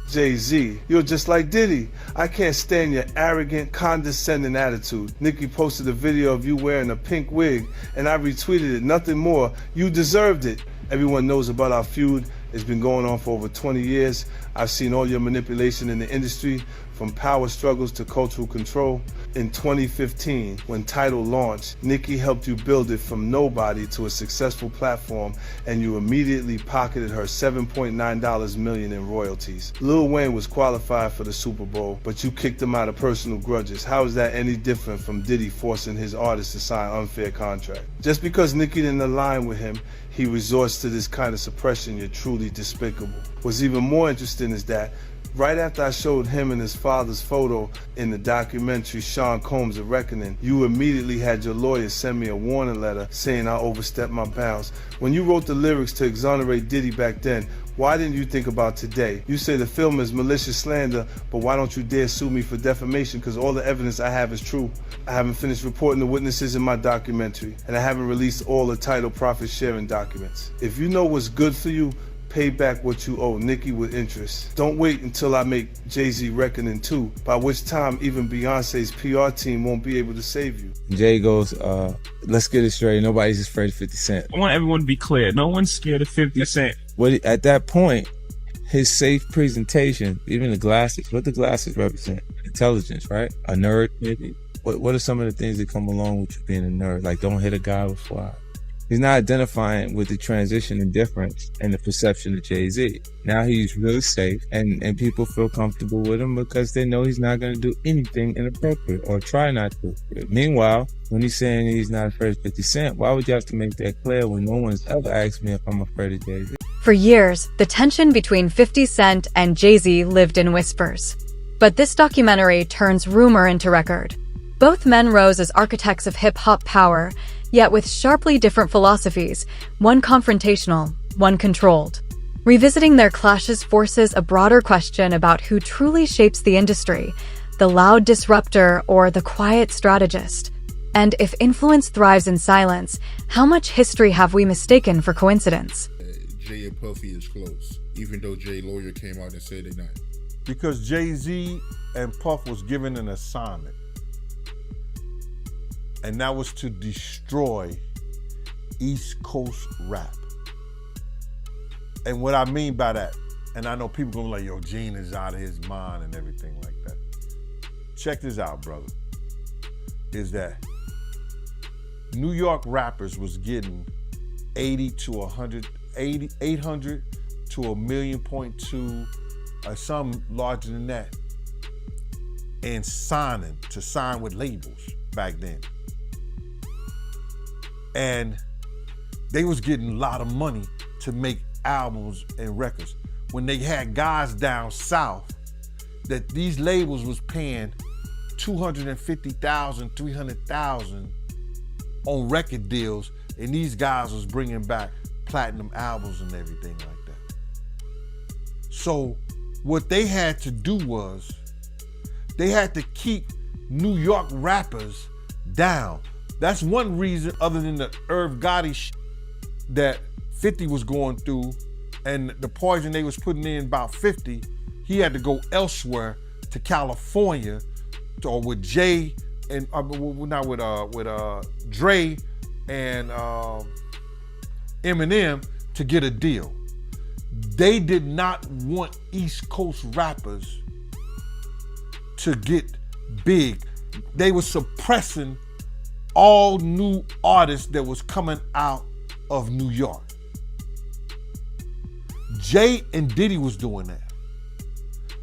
Jay Z, you're just like Diddy. I can't stand your arrogant, condescending attitude. Nicki posted a video of you wearing a pink wig, and I retweeted it. Nothing more. You deserved it. Everyone knows about our feud. It's been going on for over 20 years. I've seen all your manipulation in the industry, from power struggles to cultural control. In 2015, when Tidal launched, Nicki helped you build it from nobody to a successful platform, and you immediately pocketed her $7.9 million in royalties. Lil Wayne was qualified for the Super Bowl, but you kicked him out of personal grudges. How is that any different from Diddy forcing his artists to sign unfair contracts? Just because Nicki didn't align with him, he resorts to this kind of suppression. You're truly despicable. What's even more interesting is that right after I showed him and his father's photo in the documentary Sean Combs' A Reckoning, you immediately had your lawyer send me a warning letter saying I overstepped my bounds. When you wrote the lyrics to exonerate Diddy back then, why didn't you think about today? You say the film is malicious slander, but why don't you dare sue me for defamation? Because all the evidence I have is true. I haven't finished reporting the witnesses in my documentary, and I haven't released all the Tidal profit sharing documents. If you know what's good for you, pay back what you owe Nicki with interest. Don't wait until I make Jay Z Reckoning 2, by which time even Beyonce's PR team won't be able to save you. Jay goes, let's get it straight. Nobody's afraid of 50 Cent. I want everyone to be clear. No one's scared of 50 Cent. At that point, his safe presentation, even the glasses, what the glasses represent? Intelligence, right? A nerd, maybe? What are some of the things that come along with you being a nerd? Like, don't hit a guy with fly. He's not identifying with the transition and difference and the perception of Jay Z. Now he's really safe, and people feel comfortable with him because they know he's not going to do anything inappropriate or try not to. Meanwhile, when he's saying he's not afraid of 50 Cent, why would you have to make that clear when no one's ever asked me if I'm afraid of Jay Z? For years, the tension between 50 Cent and Jay Z lived in whispers. But this documentary turns rumor into record. Both men rose as architects of hip-hop power, yet with sharply different philosophies, one confrontational, one controlled. Revisiting their clashes forces a broader question about who truly shapes the industry, the loud disruptor or the quiet strategist. And if influence thrives in silence, how much history have we mistaken for coincidence? Jay and Puffy is close, even though Jay's lawyer came out and said they're not. Because Jay-Z and Puff was given an assignment. And that was to destroy East Coast rap. And what I mean by that, and I know people gonna be like, yo, Gene is out of his mind and everything like that. Check this out, brother. Is that New York rappers was getting 800 to 1.2 million, or some larger than that, and to sign with labels back then. And they was getting a lot of money to make albums and records. When they had guys down south that these labels was paying $250,000, $300,000 on record deals, and these guys was bringing back platinum albums and everything like that. So what they had to do was, they had to keep New York rappers down. That's one reason, other than the Irv Gotti shit that 50 was going through and the poison they was putting in about 50, he had to go elsewhere to California, or with Jay and not with Dre and Eminem to get a deal. They did not want East Coast rappers to get big. They were suppressing all new artists that was coming out of New York. Jay and Diddy was doing that.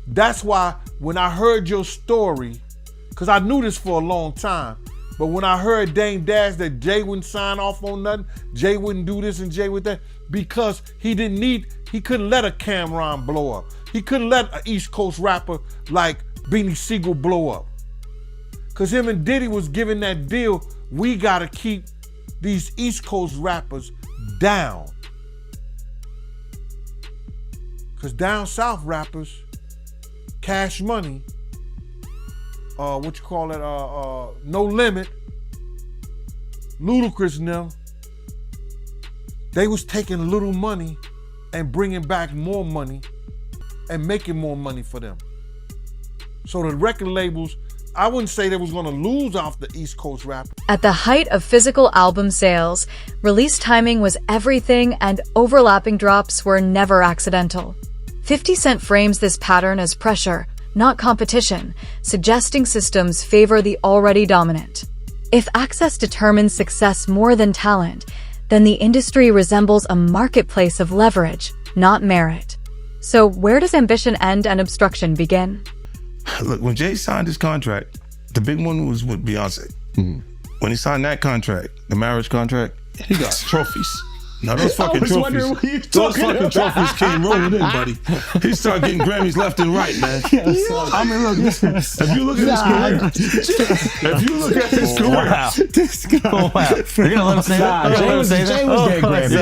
That's why when I heard your story, because I knew this for a long time, but when I heard Dame Dash that Jay wouldn't sign off on nothing, Jay wouldn't do this and Jay would that, because he couldn't let a Cameron blow up. He couldn't let an East Coast rapper like Beanie Siegel blow up. Because him and Diddy was giving that deal, we gotta keep these East Coast rappers down. Because down south rappers, Cash Money, No Limit, Ludacris and them, they was taking little money and bringing back more money and making more money for them. So the record labels, I wouldn't say they was gonna lose off the East Coast rapper. At the height of physical album sales, release timing was everything and overlapping drops were never accidental. 50 Cent frames this pattern as pressure, not competition, suggesting systems favor the already dominant. If access determines success more than talent, then the industry resembles a marketplace of leverage, not merit. So where does ambition end and obstruction begin? Look, when Jay signed his contract, the big one was with Beyonce. When he signed that contract, the marriage contract, he got trophies. Now those fucking trophies, those fucking trophies came rolling in, buddy. He started getting Grammys left and right, man. I mean, look, if you look at his career, This guy. Oh, wow. You're gonna let him say that? Jay was getting Grammys. he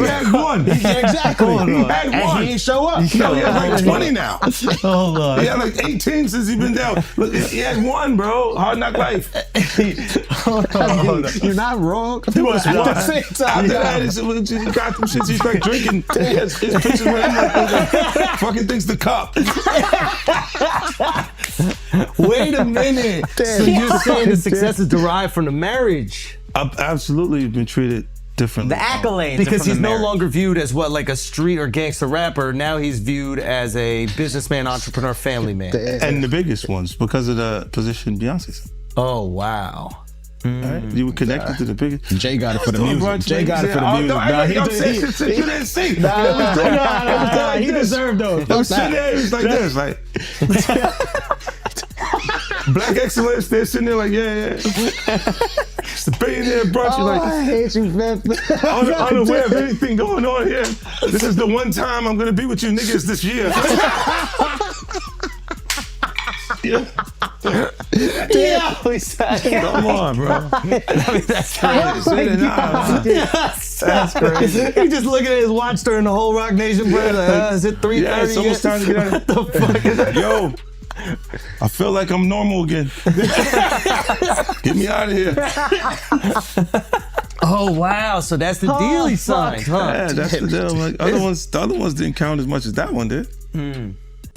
had one. Exactly. He had one. And he ain't show up. He had like 20 now. Hold on. He had like 18 since he been down. Look, he had one, bro. Hard Knock Life. You're not wrong. He was one. After that, he got them shits. He's like drinking. His pictures with him like fucking things the cup. Wait a minute. So you're saying the success is derived from the marriage? I've absolutely been treated differently. The accolades. Because he's no marriage. longer viewed as what, like a street or gangster rapper. Now he's viewed as a businessman, entrepreneur, family man. And the biggest ones because of the position Beyonce's in. Oh, wow. Right? You were connected to the biggest. Jay got it for the music. Jay got it for the music. You didn't see. He deserved those. I'm sitting there, it was like this, like Black excellence. They're sitting there like, yeah. It's the billionaire brunch. You're like, I hate you, man. unaware of anything going on here. This is the one time I'm gonna be with you niggas this year. Yeah. Come on, bro. That's crazy. That's crazy. He just looking at his watch during the whole Rock Nation break. Like, is it 3:30? Yeah, it's almost time to get out. What the fuck is that? Yo, I feel like I'm normal again. Get me out of here. Oh wow! So that's the deal he signed, huh? Yeah, that's the deal. Like, the other ones didn't count as much as that one did.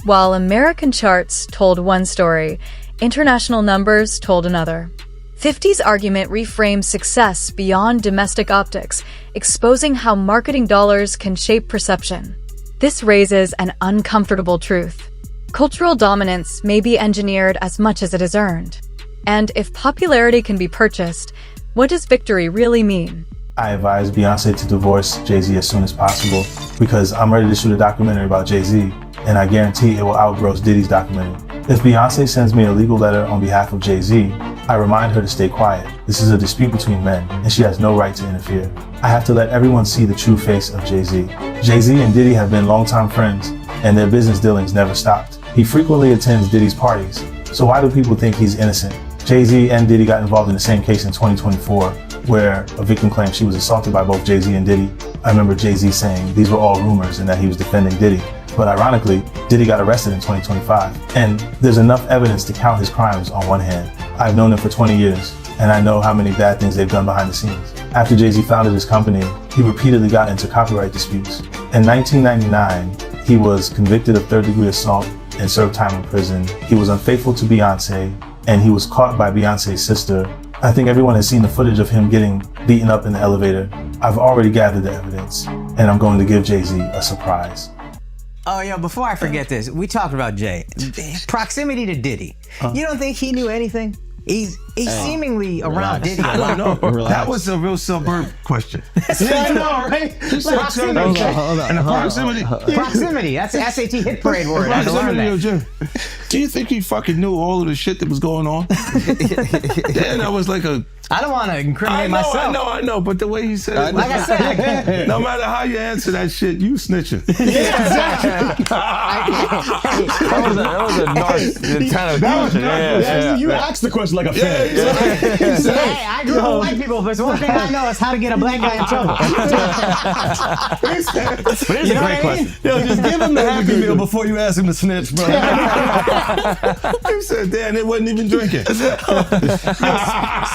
While American charts told one story, international numbers told another. 50's argument reframes success beyond domestic optics, exposing how marketing dollars can shape perception. This raises an uncomfortable truth. Cultural dominance may be engineered as much as it is earned. And if popularity can be purchased, what does victory really mean? I advise Beyonce to divorce Jay Z as soon as possible because I'm ready to shoot a documentary about Jay Z, and I guarantee it will outgross Diddy's documentary. If Beyonce sends me a legal letter on behalf of Jay Z, I remind her to stay quiet. This is a dispute between men, and she has no right to interfere. I have to let everyone see the true face of Jay Z. Jay Z and Diddy have been longtime friends, and their business dealings never stopped. He frequently attends Diddy's parties, so why do people think he's innocent? Jay Z and Diddy got involved in the same case in 2024, where a victim claimed she was assaulted by both Jay Z and Diddy. I remember Jay Z saying these were all rumors and that he was defending Diddy. But ironically, Diddy got arrested in 2025. And there's enough evidence to count his crimes on one hand. I've known him for 20 years, and I know how many bad things they've done behind the scenes. After Jay Z founded his company, he repeatedly got into copyright disputes. In 1999, he was convicted of third-degree assault and served time in prison. He was unfaithful to Beyonce, and he was caught by Beyonce's sister. I think everyone has seen the footage of him getting beaten up in the elevator. I've already gathered the evidence, and I'm going to give Jay Z a surprise. Oh, yeah, before I forget this, we talked about Jay. Proximity to Diddy. You don't think he knew anything? He's seemingly around Diddy a lot. No, that was a real suburb question. I know, right? Proximity. Hold on. And the proximity. Proximity. That's the SAT hit parade word. I had to learn that. Do you think he fucking knew all of the shit that was going on? Yeah, that was like a... I don't want to incriminate myself. I know, but the way he said it, like I said, no matter how you answer that shit, you snitching. Yeah, exactly. That was a nice kind of question. Yeah. You asked the question like a fan. Hey, I grew up with white people, but it's one thing I know is how to get a black guy in trouble. But it's a great question. Yo, just give him the Happy Meal before you ask him to snitch, bro. He said, damn, they wasn't even drinking.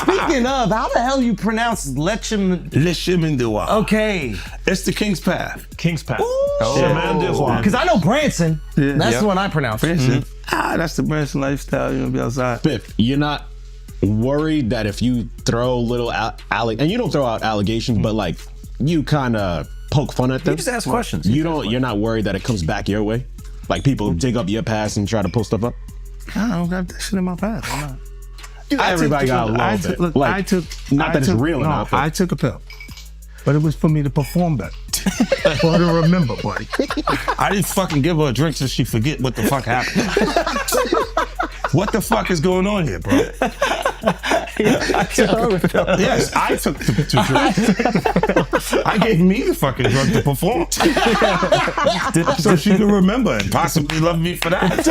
Speaking Gov, how the hell you pronounce Lechem? Lechemindewa. Okay. It's the King's Path. King's Path. Chemin Because I know Branson. That's the one I pronounce. Branson. That's the Branson lifestyle. You know, be outside. Biff, you're not worried that if you throw little and you don't throw out allegations, but like you kind of poke fun at them. You just ask questions. You're not worried that it comes back your way? Like people dig up your past and try to pull stuff up? I don't got that shit in my past. I'm not. Everybody got a little bit. Look, Like, I took. not that it's real or no, not, but- I took a pill, but it was for me to perform better. For her to remember, buddy. I didn't fucking give her a drink so she forget what the fuck happened. What the fuck is going on here, bro? Yes, I took the drink. I gave me the fucking drug to perform. So she could remember and possibly love me for that.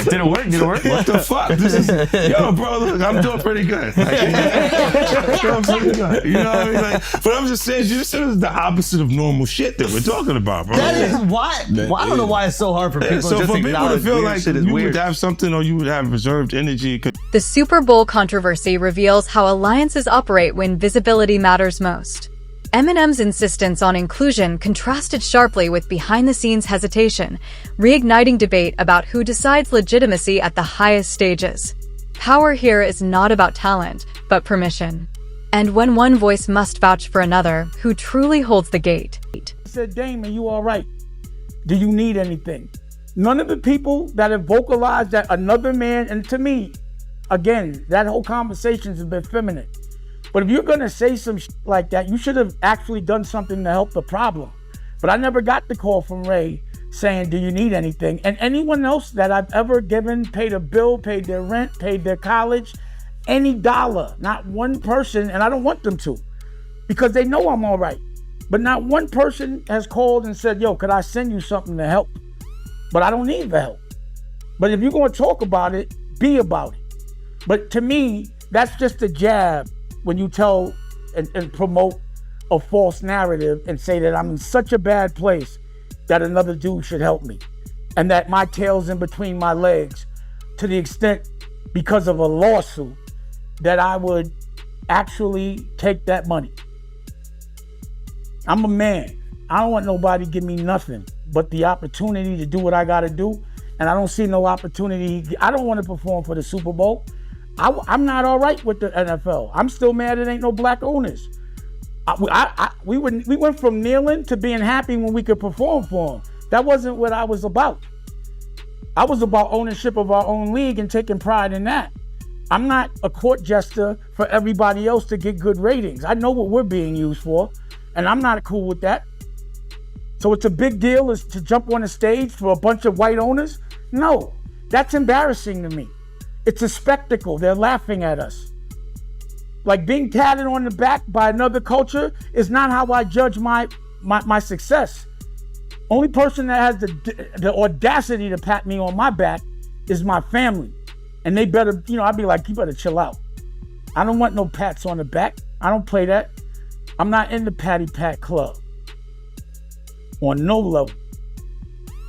Did it work? What the fuck? This is, yo, bro, look, I'm doing pretty good. Like, doing pretty good. You know what I mean? Like, but I'm just saying, this is the opposite of normal shit that we're talking about, bro. That is why. I don't know why it's so hard for people So to just for people to acknowledge feel weird like shit is you weird. would have something or you would have reserved energy. The Super Bowl controversy reveals how alliances operate when visibility matters most. Eminem's insistence on inclusion contrasted sharply with behind-the-scenes hesitation, reigniting debate about who decides legitimacy at the highest stages. Power here is not about talent, but permission. And when one voice must vouch for another, who truly holds the gate? I said, Damon, you all right? Do you need anything? None of the people that have vocalized that another man, and to me, again, that whole conversation has been feminine. But if you're gonna say some shit like that, you should have actually done something to help the problem. But I never got the call from Ray saying, do you need anything? And anyone else that I've ever given, paid a bill, paid their rent, paid their college, any dollar, not one person, and I don't want them to, because they know I'm all right. But not one person has called and said, yo, could I send you something to help? But I don't need the help. But if you're gonna talk about it, be about it. But to me, that's just a jab when you tell and promote a false narrative and say that I'm in such a bad place that another dude should help me. And that my tail's in between my legs to the extent, because of a lawsuit, that I would actually take that money. I'm a man. I don't want nobody to give me nothing but the opportunity to do what I gotta do. And I don't see no opportunity. I don't want to perform for the Super Bowl. I'm not all right with the NFL. I'm still mad it ain't no black owners. We went from kneeling to being happy when we could perform for them. That wasn't what I was about. I was about ownership of our own league and taking pride in that. I'm not a court jester for everybody else to get good ratings. I know what we're being used for, and I'm not cool with that. So it's a big deal is to jump on a stage for a bunch of white owners? No, that's embarrassing to me. It's a spectacle. They're laughing at us. Like being tatted on the back by another culture is not how I judge my success. Only person that has the audacity to pat me on my back is my family. And they better, I'd be like, you better chill out. I don't want no pats on the back. I don't play that. I'm not in the patty pat club. On no level.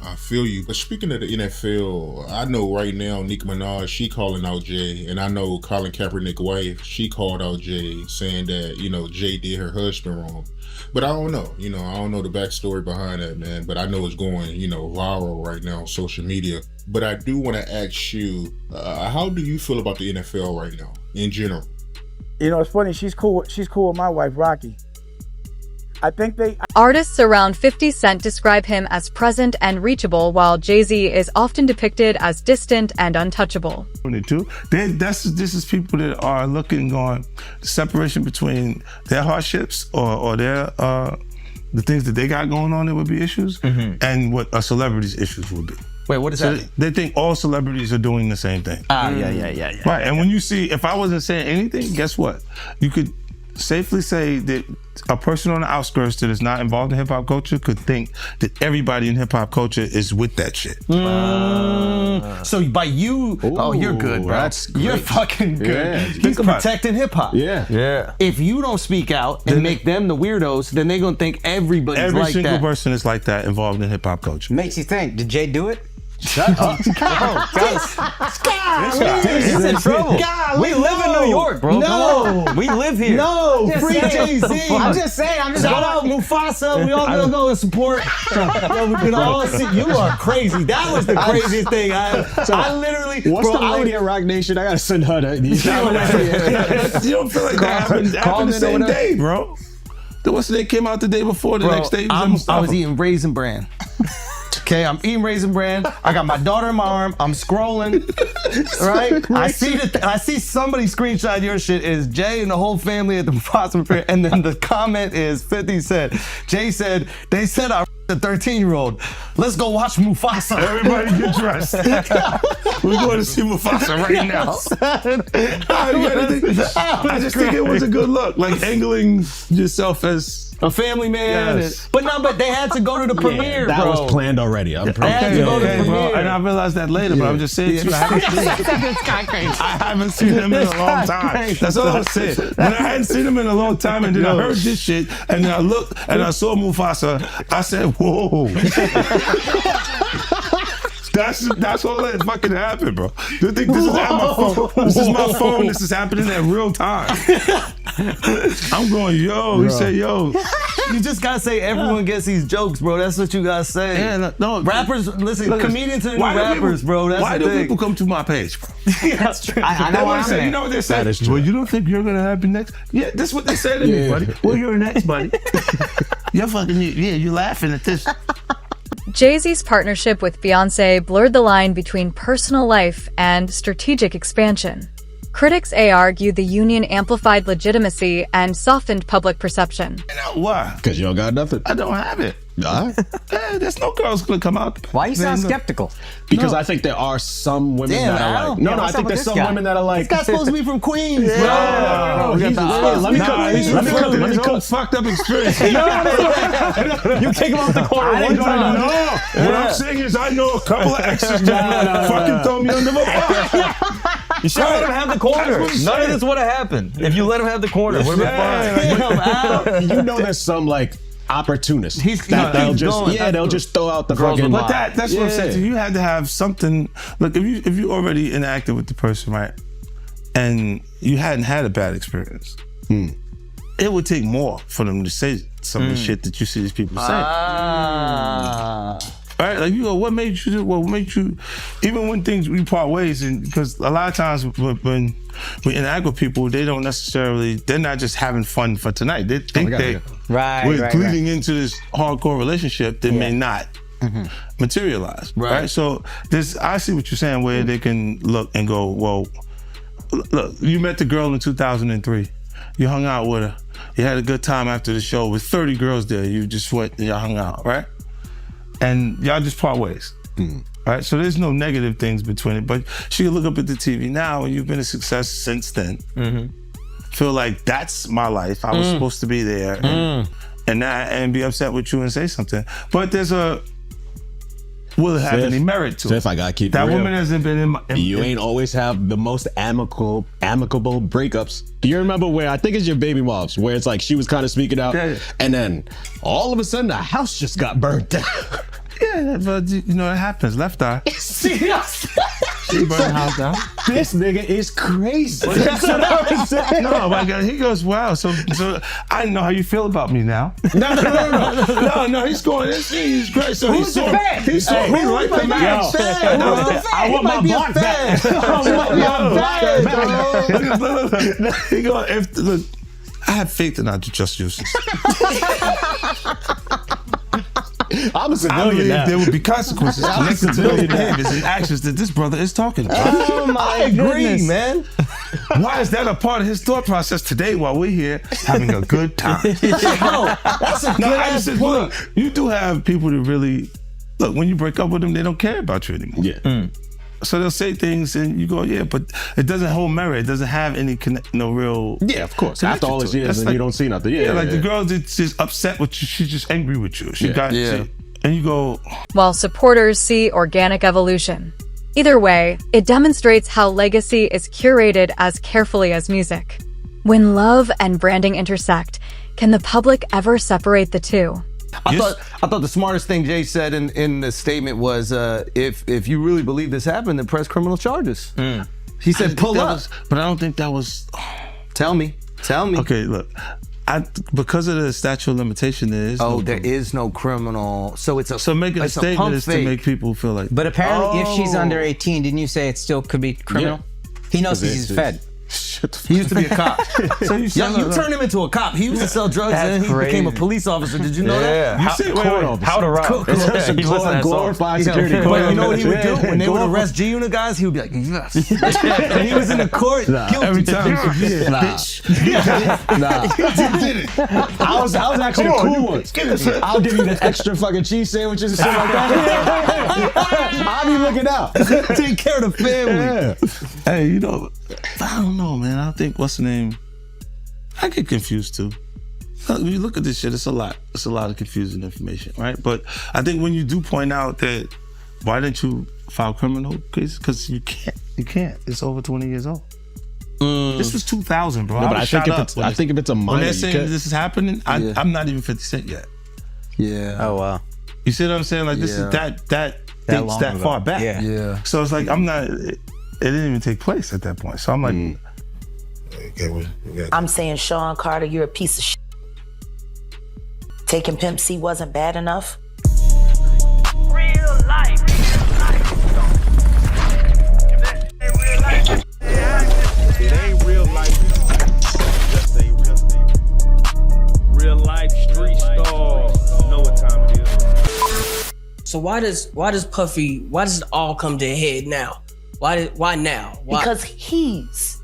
I feel you. But speaking of the NFL, I know right now Nicki Minaj, she calling out Jay. And I know Colin Kaepernick's wife, she called out Jay saying that, Jay did her husband wrong. But I don't know. I don't know the backstory behind that, man. But I know it's going, viral right now on social media. But I do want to ask you, how do you feel about the NFL right now, in general? It's funny. She's cool with my wife, Rocky. I think Artists around 50 Cent describe him as present and reachable, while Jay Z is often depicted as distant and untouchable. This is people that are looking on the separation between their hardships or their the things that they got going on that would be issues, and what a celebrity's issues would be. Wait, what does that mean? They think all celebrities are doing the same thing. Yeah. Right, and when you see, if I wasn't saying anything, guess what? You could safely say that a person on the outskirts that is not involved in hip-hop culture could think that everybody in hip-hop culture is with that shit. So by you, you're good, bro. You're fucking good. Yeah. He's protecting hip-hop. Yeah. If you don't speak out and make them the weirdos, then they're going to think everybody's like that. Every single person is like that involved in hip-hop culture. Makes you think, did Jay do it? Shut up. He's in trouble. We live in New York, bro. No. Come on. We live here. No, Just free saying. Jay-Z. I'm just saying. Shout out Mufasa. We all gonna go and support. Yo, we can all see. You are crazy. That was the craziest thing. I literally. What's bro, the lady at Rock Nation? I gotta send her that. You don't feel like that happened the same day, bro. What's the day came out the day before the next day? I was eating Raisin Bran. Okay, I'm eating Raisin Bran. I got my daughter in my arm. I'm scrolling, right? I see somebody screenshot your shit is Jay and the whole family at the Mufasa fair, and then the comment is 50 Cent. Jay said, they said I a 13-year-old. Let's go watch Mufasa. Everybody get dressed. We're going to see Mufasa right now. I just think it was a good look, like angling yourself as a family man. Yes. But they had to go to the premiere, that bro. was planned already. I'm They had to go to the premiere. And I realized that later, but I'm just saying to you, I haven't seen him in a long time. That's all I'm saying. When I hadn't seen him in a long time, and then I heard this shit, and then I looked and I saw Mufasa, I said, whoa. That's all that fucking happened, bro. You think this is at my phone? This is my phone. This is happening at real time. I'm going, yo. He said, yo. You just gotta say everyone gets these jokes, bro. That's what you gotta say. Yeah, no. Rappers, listen, comedians are the new rappers, bro. That's why the do thing. people come to my page, bro? That's true. I know what I'm saying. You know what they say? That is true. Well, you don't think you're gonna happen next? Yeah, that's what they say to me, buddy. Well, you're next, buddy. You're fucking, you're laughing at this. Jay-Z's partnership with Beyoncé blurred the line between personal life and strategic expansion. Critics argue the union amplified legitimacy and softened public perception. Why? Because you don't got nothing. I don't have it. All right. There's no girls gonna come out. Why you sound skeptical? Because I think there are some women that are like. No, I think there's some women that are like. This guy's supposed to be from Queens, bro. No, let me cook. He's got fucked up experience. You take him off the corner one time. No, what I'm saying is I know a couple of exes that fucking throw me under the bus. You should let him have the corner. None of this would have happened if you let him have the corner. Would have been fine. You know, there's some like opportunists. They'll just throw out the fucking. But that's what I'm saying. So you had to have something. Look, if you already interacted with the person, right, and you hadn't had a bad experience, it would take more for them to say some of the shit that you see these people say. Right? Like, you go, what made you do? What made you? Even when we part ways, and because a lot of times when we interact with people, they're not just having fun for tonight. They think we're bleeding into this hardcore relationship that may not materialize. Right? So I see what you're saying, where they can look and go, well, look, you met the girl in 2003. You hung out with her. You had a good time after the show with 30 girls there. You just went and y'all hung out, right? And y'all just part ways. Right? So there's no negative things between it. But she can look up at the TV now, and you've been a success since then. Feel like that's my life. I was supposed to be there. And be upset with you and say something. But will it have any merit to it? If I gotta keep that it real, woman hasn't been you ain't always have the most amicable breakups. Do you remember where, I think it's your baby moms, where it's like she was kind of speaking out, and then all of a sudden the house just got burnt down. Yeah, but you know, it happens. Left eye. She burned the house down. This nigga is crazy. That's what I was saying. No, my God, he goes, wow. So I know how you feel about me now. No. He's going. He's great. So Who's the fan? He liked the match. I want my block back. He goes, look, I have faith in our just justice. I'm a I civilian believe now. there would be consequences connected to those behaviors and actions that this brother is talking about. Oh my goodness, man. Why is that a part of his thought process today while we're here having a good time? That's a good point. Look, you do have people that really, look, when you break up with them, they don't care about you anymore. Yeah. So they'll say things and you go, yeah, but it doesn't hold merit. It doesn't have any real. Yeah, of course. After all these years, and you don't see nothing. Yeah, the girl that's just upset with you. She's just angry with you. And you go. While supporters see organic evolution. Either way, it demonstrates how legacy is curated as carefully as music. When love and branding intersect, can the public ever separate the two? I thought the smartest thing Jay said in the statement was, if you really believe this happened, then press criminal charges. He said pull up. But I don't think that was. Tell me. Okay, look. Because of the statute of limitation, there is there is no criminal. So it's a so making a statement is to make people feel like. But apparently, if she's under 18, didn't you say it still could be criminal? Yeah. He knows he's fed. He used to be a cop. So you turned him into a cop. He used to sell drugs and then he became a police officer. Did you know that? You say, How to rob. He glorified security. But you know what he would do? When they would arrest G-Unit guys, he would be like, yes. And he was in the court. Every time. I was actually the cool one. I'll give you the extra fucking cheese sandwiches and shit like that. I'll be looking out. Take care of the family. Hey, I don't know, man. I think what's the name? I get confused too. When you look at this shit, it's a lot. It's a lot of confusing information, right? But I think when you do point out that, why didn't you file criminal cases? Because you can't. It's over 20 years old. This was 2000, bro. No, but I think if it's a minor, when they're saying this is happening, I'm not even 50 Cent yet. Yeah. Oh wow. You see what I'm saying? Like this is that dates that far back. Yeah. So it's like I'm not. It didn't even take place at that point. So I'm like, I'm saying, Sean Carter, you're a piece of shit. Taking Pimp C wasn't bad enough. Real life. It ain't real life. Just a real life street stars. Know what time it is. So why does it all come to a head now? Why now? Why? Because he's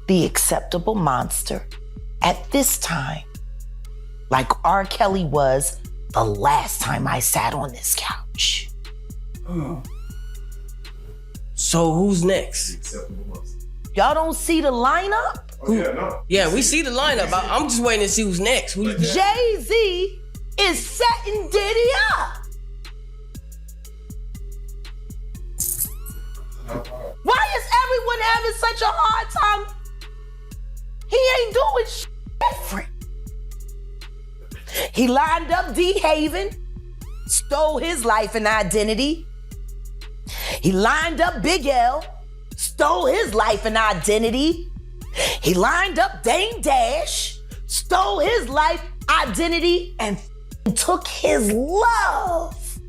the acceptable monster at this time. Like R. Kelly was the last time I sat on this couch. So who's next? Y'all don't see the lineup? Yeah, we see the lineup. I'm just waiting to see who's next. Jay Z is setting Diddy up. Why is everyone having such a hard time? He ain't doing shit different. He lined up D. Haven, stole his life and identity. He lined up Big L, stole his life and identity. He lined up Dame Dash, stole his life, identity, and took his love.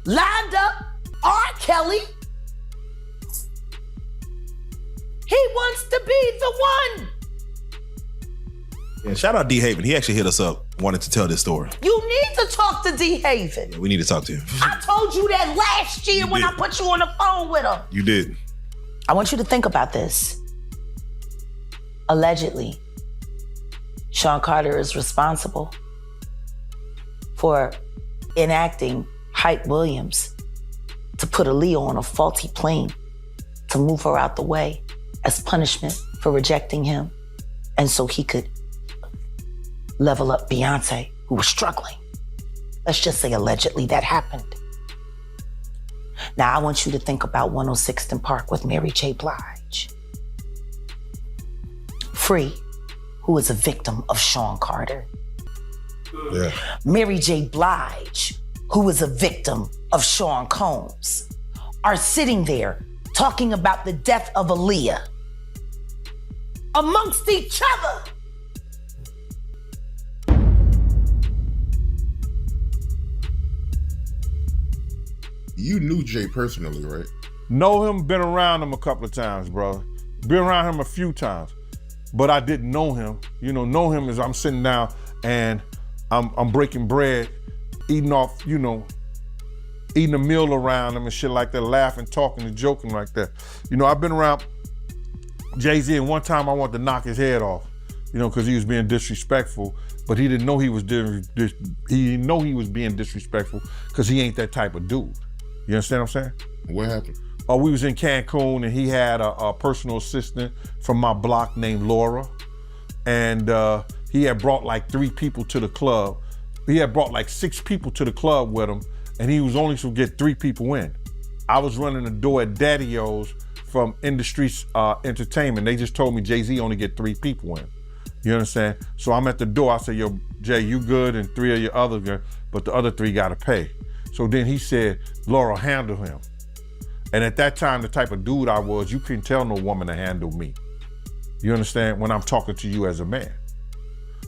Lined up R. Kelly. He wants to be the one. Yeah, shout out D. Haven. He actually hit us up, wanted to tell this story. You need to talk to D. Haven. Yeah, we need to talk to him. I told you that last year when I put you on the phone with him. You did. I want you to think about this. Allegedly, Sean Carter is responsible for enacting Hype Williams to put Aaliyah on a faulty plane to move her out the way as punishment for rejecting him, and so he could level up Beyonce, who was struggling. Let's just say allegedly that happened. Now I want you to think about 106th and Park with Mary J. Blige. Free, who is a victim of Sean Carter. Yeah. Mary J. Blige, who is a victim of Sean Combs, are sitting there talking about the death of Aaliyah amongst each other. You knew Jay personally, right? Know him, been around him a couple of times, bro. Been around him a few times, but I didn't know him. Know him as I'm sitting down and I'm breaking bread, eating off, eating a meal around him and shit like that, laughing, talking and joking like that. I've been around Jay Z, and one time I wanted to knock his head off, because he was being disrespectful, but he didn't know he was being disrespectful because he ain't that type of dude. You understand what I'm saying? What happened? We was in Cancun and he had a personal assistant from my block named Laura, and he had brought like 3 people to the club. He had brought like 6 people to the club with him, and he was only supposed to get 3 people in. I was running the door at Daddy-O's from Industry Entertainment. They just told me Jay Z only get 3 people in. You understand? So I'm at the door. I say, yo, Jay, you good, and 3 of your other good, but the other 3 gotta pay. So then he said, Laura, handle him. And at that time, the type of dude I was, you couldn't tell no woman to handle me. You understand? When I'm talking to you as a man.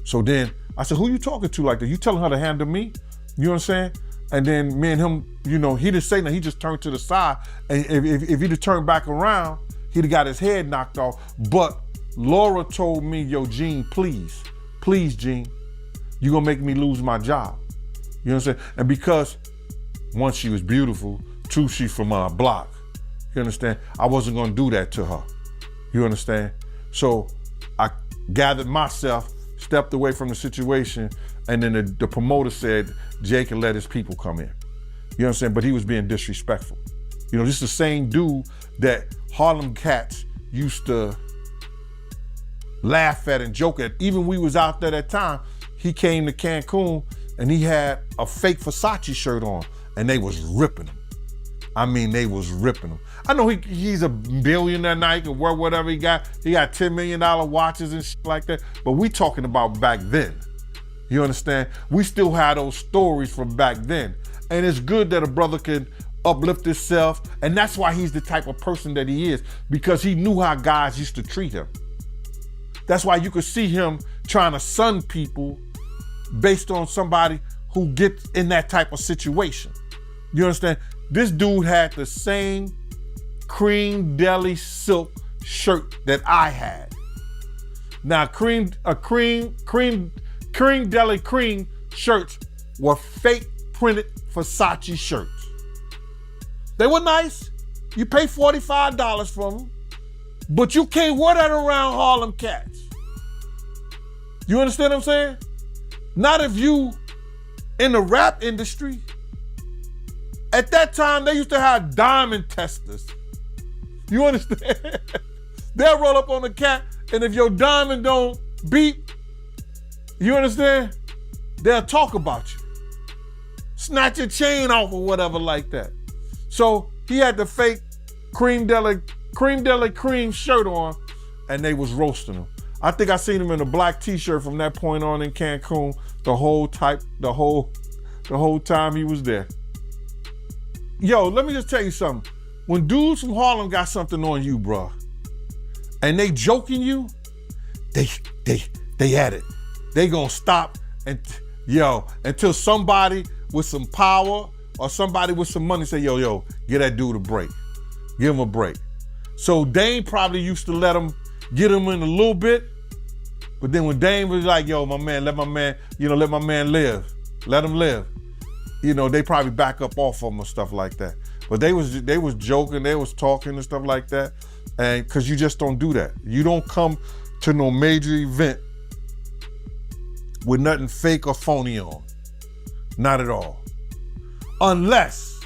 So then I said, who you talking to like that? You telling her to handle me? You understand? And then me and him, you know, he didn't say nothing. He just turned to the side. And if he'd have turned back around, he'd have got his head knocked off. But Laura told me, yo, Gene, please, Gene, you gonna make me lose my job. You know what I'm saying? And because, one, she was beautiful, 2, she's from our block. You understand? I wasn't gonna do that to her. You understand? So I gathered myself, stepped away from the situation, and then the promoter said, Jay can let his people come in. You know what I'm saying? But he was being disrespectful. You know, this is the same dude that Harlem cats used to laugh at and joke at. Even we was out there that time, he came to Cancun and he had a fake Versace shirt on and they was ripping him. I mean, they was ripping him. I know he's a billionaire now, he can wear whatever he got. He got $10 million watches and shit like that. But we talking about back then. You understand? We still have those stories from back then. And it's good that a brother can uplift himself. And that's why he's the type of person that he is, because he knew how guys used to treat him. That's why you could see him trying to sun people based on somebody who gets in that type of situation. You understand? This dude had the same cream deli silk shirt that I had. Now, cream deli cream shirts were fake printed Versace shirts. They were nice. You pay $45 for them, but you can't wear that around Harlem cats. You understand what I'm saying? Not if you in the rap industry. At that time, they used to have diamond testers. You understand? They'll roll up on the cat, and if your diamond don't beep, you understand? They'll talk about you. Snatch your chain off or whatever like that. So he had the fake cream deli cream shirt on, and they was roasting him. I think I seen him in a black t-shirt from that point on in Cancun the whole time he was there. Yo, let me just tell you something. When dudes from Harlem got something on you, bro, and they joking you, they at it. They gonna stop until somebody with some power or somebody with some money say, yo, give that dude a break. Give him a break. So Dame probably used to let him get him in a little bit, but then when Dame was like, yo, my man, let my man live. Let him live. You know, they probably back up off of him or stuff like that. But they was joking, they was talking and stuff like that. And cause you just don't do that. You don't come to no major event with nothing fake or phony on. Not at all. Unless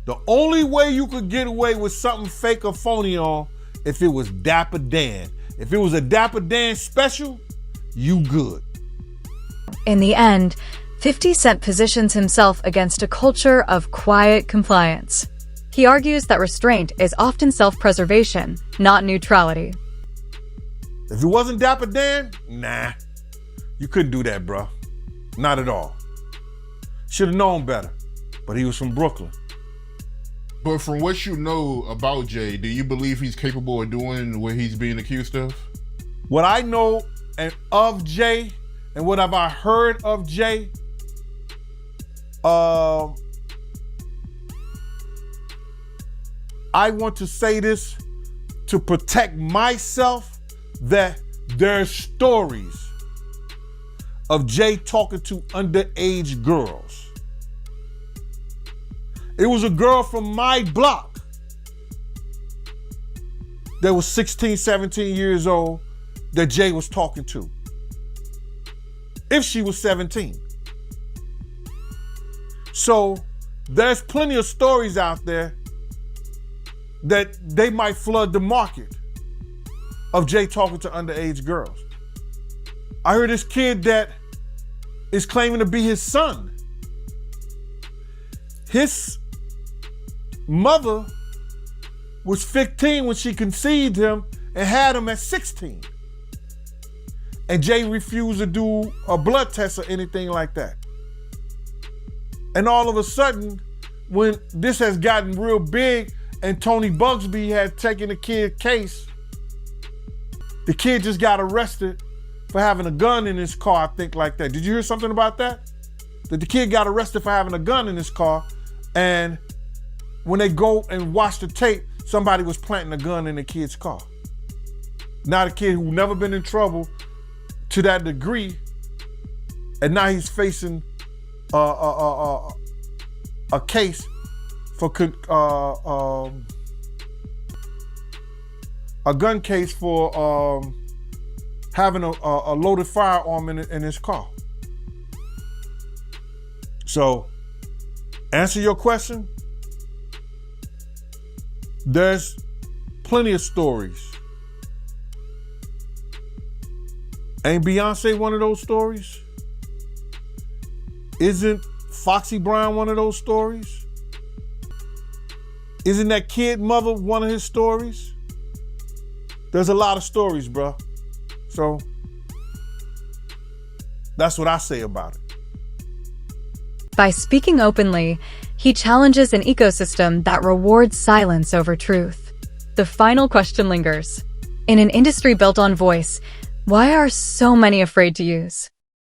the only way you could get away with something fake or phony on, if it was Dapper Dan. If it was a Dapper Dan special, you good. In the end, 50 Cent positions himself against a culture of quiet compliance. He argues that restraint is often self-preservation, not neutrality. If it wasn't Dapper Dan, nah, you couldn't do that, bro. Not at all. Should have known better, but he was from Brooklyn. But from what you know about Jay, do you believe he's capable of doing what he's being accused of? What I know of Jay, and what have I heard of Jay, I want to say this to protect myself, that there's stories of Jay talking to underage girls. It was a girl from my block that was 16, 17 years old that Jay was talking to. If she was 17. So there's plenty of stories out there that they might flood the market of Jay talking to underage girls. I heard this kid that is claiming to be his son. His mother was 15 when she conceived him and had him at 16. And Jay refused to do a blood test or anything like that. And all of a sudden, when this has gotten real big and Tony Bugsby had taken the kid's case, the kid just got arrested for having a gun in his car, I think, like that. Did you hear something about that? That the kid got arrested for having a gun in his car, and when they go and watch the tape, somebody was planting a gun in the kid's car. Now the kid who never been in trouble to that degree, and now he's facing a case for a gun case for having a loaded firearm in his car. So, answer your question. There's plenty of stories. Ain't Beyonce one of those stories? Isn't Foxy Brown one of those stories? Isn't that kid mother one of his stories? There's a lot of stories, bro. So that's what I say about it. By speaking openly, he challenges an ecosystem that rewards silence over truth. The final question lingers. In an industry built on voice, why are so many afraid to use?